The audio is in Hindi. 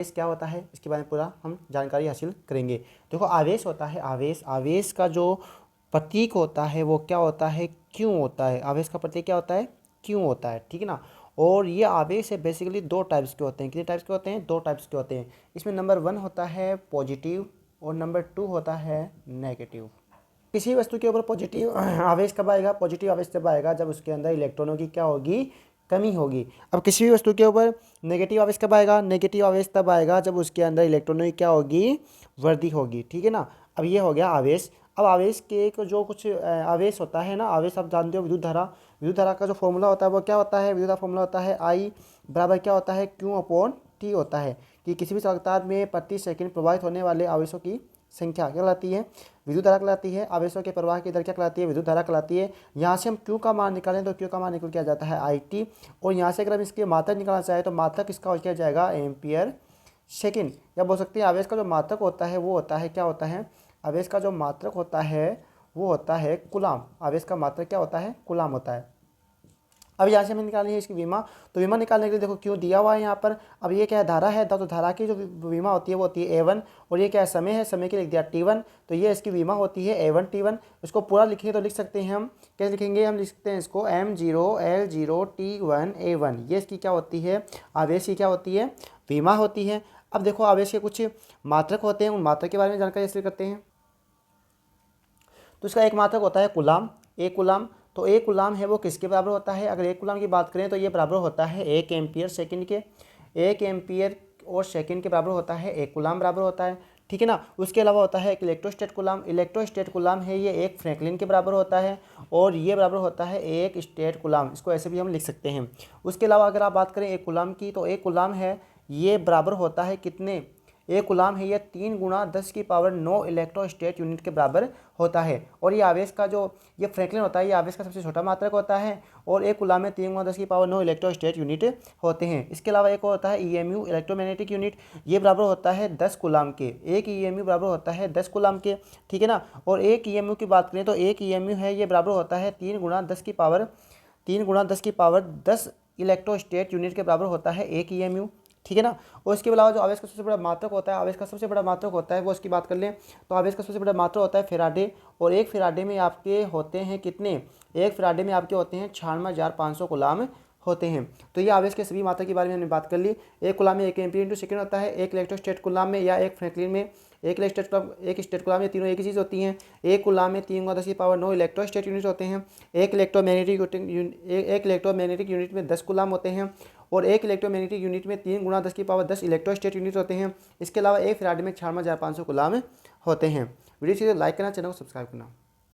आवेश क्या होता है इसके बारे में पूरा हम जानकारी हासिल करेंगे। देखो आवेश होता है, आवेश का जो प्रतीक होता है वो क्या होता है, क्यों होता है। आवेश का प्रतीक क्या होता है, क्यों होता है, ठीक है ना। और ये आवेश है बेसिकली दो टाइप्स के होते हैं। कितने टाइप्स के होते हैं, दो टाइप्स के होते हैं। इसमें नंबर 1 होता है पॉजिटिव और नंबर 2 होता है नेगेटिव। किसी वस्तु के ऊपर पॉजिटिव आवेश कब आएगा, पॉजिटिव आवेश तब आएगा जब उसके अंदर इलेक्ट्रॉनों की क्या होगी, कमी होगी। अब किसी भी वस्तु के ऊपर नेगेटिव आवेश कब आएगा, नेगेटिव आवेश तब आएगा जब उसके अंदर इलेक्ट्रॉनों की क्या होगी, वृद्धि होगी, ठीक है ना। अब ये हो गया आवेश। अब आवेश के एक जो कुछ आवेश होता है ना, आवेश आप जानते हो विद्युत धारा, विद्युत धारा का जो फॉर्मूला होता है वो क्या होता है, विद्युत धारा फॉर्मूला होता है आई बराबर क्या होता है, क्यू अपॉन टी होता है। कि किसी भी चालकता में प्रति सेकंड प्रवाहित होने वाले आवेशों की संख्या क्या कहलाती है, विद्युत धारा कहलाती है। आवेशों के प्रवाह की दर क्या कहलाती है, विद्युत धारा कहलाती है। यहाँ से हम क्यू का मान निकालें तो क्यू का मान निकल के आ जाता है आई टी। और यहाँ से अगर हम इसकी मात्रक निकालना चाहें तो मात्रक इसका हो क्या जाएगा, एम्पियर सेकेंड। या बोल सकते हैं आवेश का जो मात्रक होता है वो होता है क्या होता है, आवेश का जो मात्रक होता है वो होता है कुलाम। आवेश का मात्रक क्या होता है, कुलाम होता है। अब यहाँ से हमें निकालनी है इसकी विमा। तो विमा निकालने के लिए देखो क्यों दिया हुआ है यहाँ पर। अब ये क्या है, धारा है, तो धारा की जो विमा होती है वो होती है A1। और ये क्या है, समय है, समय के लिए लिख दिया T1। तो ये इसकी विमा होती है A1 T1। इसको पूरा लिखेंगे तो लिख सकते हैं हम, कैसे लिखेंगे, हम लिख सकते हैं इसको M0 L0 T1 A1। ये इसकी क्या होती है, आवेश की क्या होती है, विमा होती है। अब देखो आवेश के कुछ मात्रक होते हैं, उन मात्रक के बारे में जानकारी हासिल करते हैं। तो इसका एक मात्रक होता है कुलाम, एक कुलाम। तो एक कुलाम है वो किसके बराबर होता है, अगर एक कुलाम की बात करें तो ये बराबर होता है 1 एम्पियर सेकंड के। 1 एम्पियर और सेकंड के बराबर होता है एक कुलाम बराबर होता है, ठीक है ना। उसके अलावा होता है एक इलेक्ट्रोस्टेट कुलाम। इलेक्ट्रोस्टेट कुलाम है ये एक फ्रैंकलिन के बराबर होता है और ये बराबर होता है एक स्टेट कुलाम। इसको ऐसे भी हम लिख सकते हैं। उसके अलावा अगर आप बात करें एक कुलाम की, तो एक कुलाम है ये बराबर होता है कितने, एक गुलाम है ये 3 गुणा 10 की पावर 9 इलेक्ट्रोस्टेट यूनिट के बराबर होता है। और ये आवेश का जो ये फ्रैंकलिन होता है ये आवेश का सबसे छोटा मात्रक होता है। और एक गुलाम में 3 गुणा 10 की पावर 9 इलेक्ट्रोस्टेट यूनिट होते हैं। इसके अलावा एक और होता है ईएमयू इलेक्ट्रोमैग्नेटिक यूनिट। ये बराबर होता है 10 गुलाम के। एक ईएमयू बराबर होता है 10 गुलाम के, ठीक है ना। और एक ईएमयू की बात करें तो एक ईएमयू है ये बराबर होता है 3 गुणा 10 की पावर 10 इलेक्ट्रोस्टेट यूनिट के बराबर होता है एक ईएमयू, ठीक है ना। और इसके अलावा जो आवेश का सबसे बड़ा मात्रक होता है, आवेश का सबसे बड़ा मात्रक होता है वो इसकी बात कर लें तो आवेश का सबसे बड़ा मात्रक होता है फेराडे। और एक फेराडे में आपके होते हैं कितने, एक फेराडे में आपके होते हैं 96,500 गुलाम होते हैं। तो ये आवेश के सभी मात्रक के बारे में हमने बात कर ली। एक गुलाम में 1 एम्पीयर इंटू सेकंड होता है, एक इलेक्ट्रोस्टेट गुलाम में या एक फ्रैंकलिन में एक स्टेट गुलाम में, तीनों एक ही चीज़ होती हैं। एक गुलाम में 3 गुणा 10 की पावर 9 इलेक्ट्रोस्टेट यूनिट होते हैं। एक इलेक्ट्रोमैग्नेटिक यूनिट में 10 गुलाम होते हैं। और एक इलेक्ट्रोमैग्नेटिक यूनिट में 3 गुणा 10 की पावर 10 इलेक्ट्रोस्टेट यूनिट होते हैं। इसके अलावा एक फैराडे में 96,500 गुलाम होते हैं। वीडियो चीज़ें लाइक करना, चैनल को सब्सक्राइब करना।